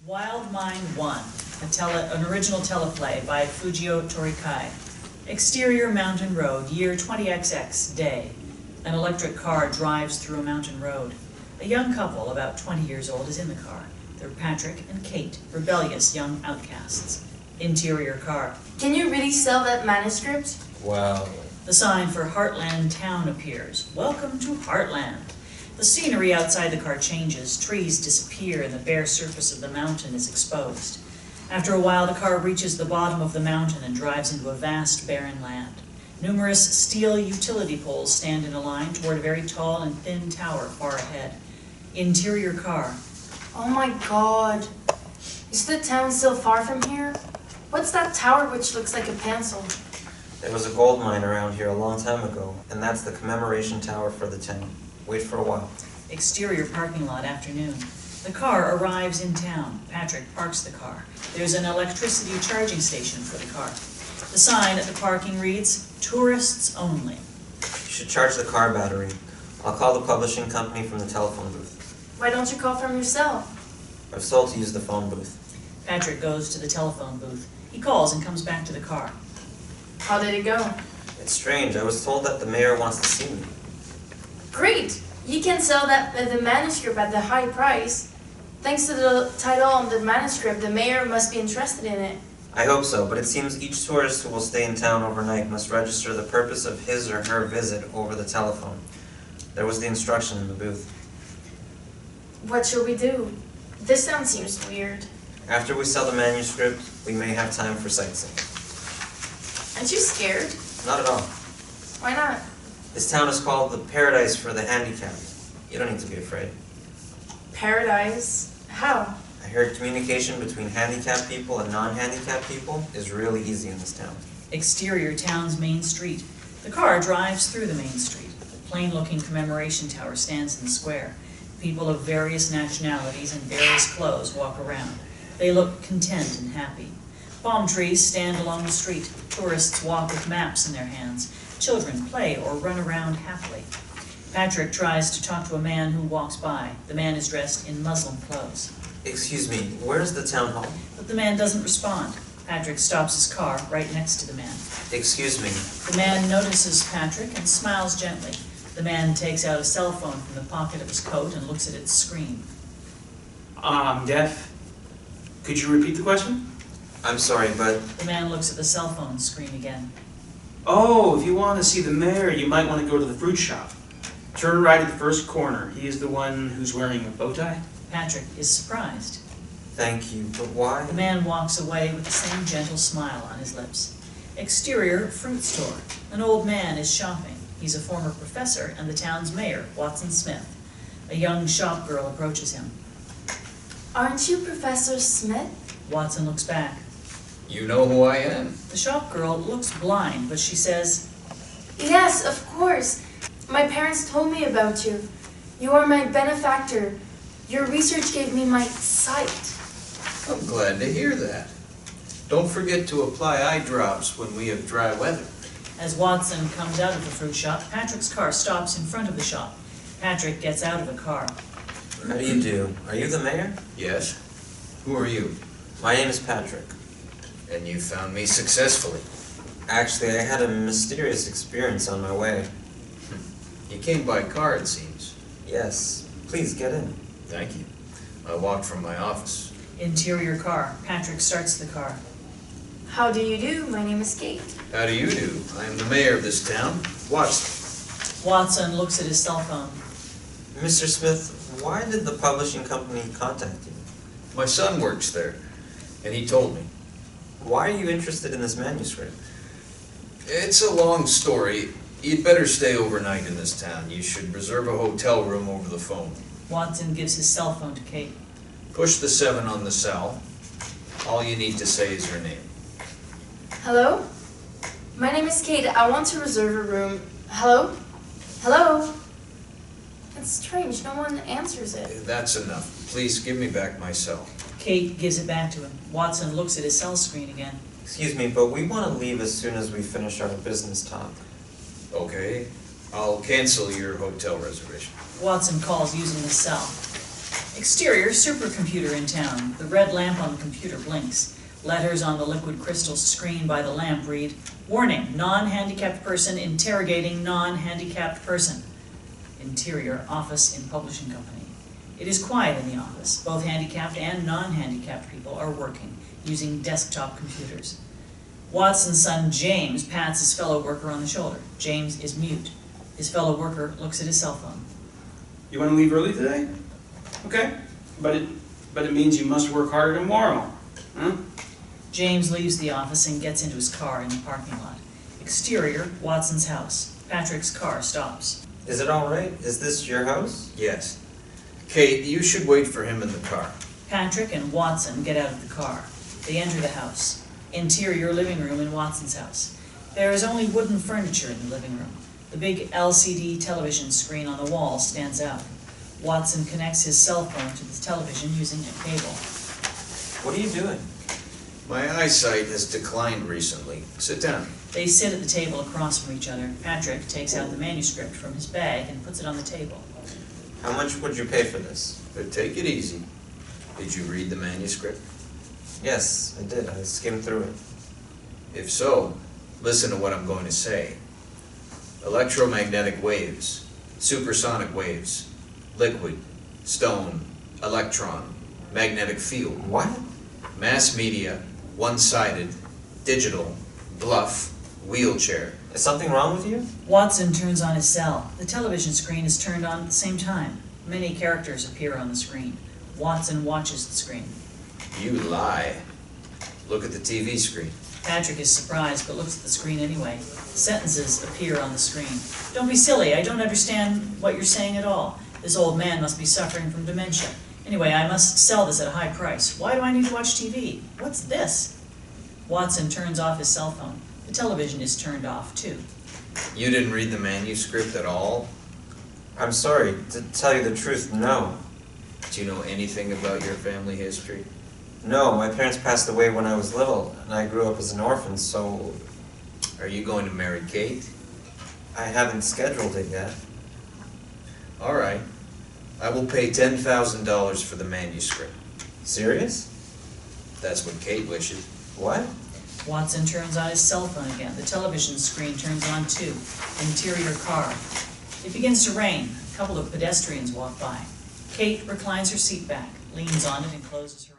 Wild Mind 1, an original teleplay by Fujio Torikai. Exterior mountain road, year 20XX, day. An electric car drives through a mountain road. A young couple, about 20 years old, is in the car. They're Patrick and Kate, rebellious young outcasts. Interior car. Can you really sell that manuscript? Wow. The sign for Heartland Town appears. Welcome to Heartland. The scenery outside the car changes. Trees disappear and the bare surface of the mountain is exposed. After a while, the car reaches the bottom of the mountain and drives into a vast barren land. Numerous steel utility poles stand in a line toward a very tall and thin tower far ahead. Interior car. Oh my god. Is the town still far from here? What's that tower which looks like a pencil? There was a gold mine around here a long time ago, and that's the commemoration tower for the town. Wait for a while. Exterior parking lot, afternoon. The car arrives in town. Patrick parks the car. There's an electricity charging station for the car. The sign at the parking reads, "Tourists only." You should charge the car battery. I'll call the publishing company from the telephone booth. Why don't you call from yourself? I've sold to use the phone booth. Patrick goes to the telephone booth. He calls and comes back to the car. How did it go? It's strange. I was told that the mayor wants to see me. Great! You can sell the manuscript at the high price. Thanks to the title on the manuscript, the mayor must be interested in it. I hope so, but it seems each tourist who will stay in town overnight must register the purpose of his or her visit over the telephone. There was the instruction in the booth. What should we do? This town seems weird. After we sell the manuscript, we may have time for sightseeing. Aren't you scared? Not at all. Why not? This town is called the Paradise for the Handicapped. You don't need to be afraid. Paradise? How? I heard communication between handicapped people and non-handicapped people is really easy in this town. Exterior town's main street. The car drives through the main street. The plain-looking commemoration tower stands in the square. People of various nationalities and various clothes walk around. They look content and happy. Palm trees stand along the street. Tourists walk with maps in their hands. Children play or run around happily. Patrick tries to talk to a man who walks by. The man is dressed in Muslim clothes. Excuse me, where's the town hall? But the man doesn't respond. Patrick stops his car right next to the man. Excuse me. The man notices Patrick and smiles gently. The man takes out a cell phone from the pocket of his coat and looks at its screen. I'm deaf. Could you repeat the question? I'm sorry, but The man looks at the cell phone screen again. Oh, if you want to see the mayor, you might want to go to the fruit shop. Turn right at the first corner. He is the one who's wearing a bow tie. Patrick is surprised. thank you, but why? The man walks away with the same gentle smile on his lips. Exterior fruit store. An old man is shopping. He's a former professor and the town's mayor, Watson Smith. A young shop girl approaches him. Aren't you Professor Smith? Watson looks back. You know who I am. The shop girl looks blind, but she says, Yes, of course. My parents told me about you. You are my benefactor. Your research gave me my sight. I'm glad to hear that. Don't forget to apply eye drops when we have dry weather. As Watson comes out of the fruit shop, Patrick's car stops in front of the shop. Patrick gets out of the car. How do you do? Are you the mayor? Yes? Who are you? My name is Patrick. And you found me successfully. Actually, I had a mysterious experience on my way. You came by car, it seems. Yes, please get in. Thank you. I walked from my office. Interior car. Patrick starts the car. How do you do? My name is Kate. How do you do? I am the mayor of this town, Watson. Watson looks at his cell phone. Mr. Smith, why did the publishing company contact you? My son works there, and he told me. Why are you interested in this manuscript? It's a long story. You'd better stay overnight in this town. You should reserve a hotel room over the phone. Watson gives his cell phone to Kate. Push the 7 on the cell. All you need to say is your name. Hello? My name is Kate. I want to reserve a room. Hello? Hello? It's strange. No one answers it. That's enough. Please give me back my cell. Kate gives it back to him. Watson looks at his cell screen again. Excuse me, but we want to leave as soon as we finish our business talk. Okay. I'll cancel your hotel reservation. Watson calls using his cell. Exterior, supercomputer in town. The red lamp on the computer blinks. Letters on the liquid crystal screen by the lamp read, "Warning, non-handicapped person interrogating non-handicapped person." Interior, office in publishing company. It is quiet in the office. Both handicapped and non-handicapped people are working, using desktop computers. Watson's son James pats his fellow worker on the shoulder. James is mute. His fellow worker looks at his cell phone. You want to leave early today? Okay, but it means you must work harder tomorrow, huh? James leaves the office and gets into his car in the parking lot. Exterior, Watson's house. Patrick's car stops. Is it all right? Is this your house? Yes. Kate, you should wait for him in the car. Patrick and Watson get out of the car. They enter the house. Interior living room in Watson's house. There is only wooden furniture in the living room. The big LCD television screen on the wall stands out. Watson connects his cell phone to the television using a cable. What are you doing? My eyesight has declined recently. Sit down. They sit at the table across from each other. Patrick takes out the manuscript from his bag and puts it on the table. How much would you pay for this? But take it easy. Did you read the manuscript? Yes, I did. I skimmed through it. If so, listen to what I'm going to say. Electromagnetic waves, supersonic waves, liquid, stone, electron, magnetic field. What? Mass media, one-sided, digital, bluff, wheelchair. Is something wrong with you? Watson turns on his cell. The television screen is turned on at the same time. Many characters appear on the screen. Watson watches the screen. You lie. Look at the TV screen. Patrick is surprised, but looks at the screen anyway. Sentences appear on the screen. "Don't be silly. I don't understand what you're saying at all. This old man must be suffering from dementia. Anyway, I must sell this at a high price. Why do I need to watch TV? What's this?" Watson turns off his cell phone. The television is turned off, too. You didn't read the manuscript at all? I'm sorry. To tell you the truth, no. Do you know anything about your family history? No, my parents passed away when I was little, and I grew up as an orphan, so Are you going to marry Kate? I haven't scheduled it yet. All right. I will pay $10,000 for the manuscript. Serious? That's what Kate wishes. What? Watson turns on his cell phone again. The television screen turns on, too. Interior car. It begins to rain. A couple of pedestrians walk by. Kate reclines her seat back, leans on it, and closes her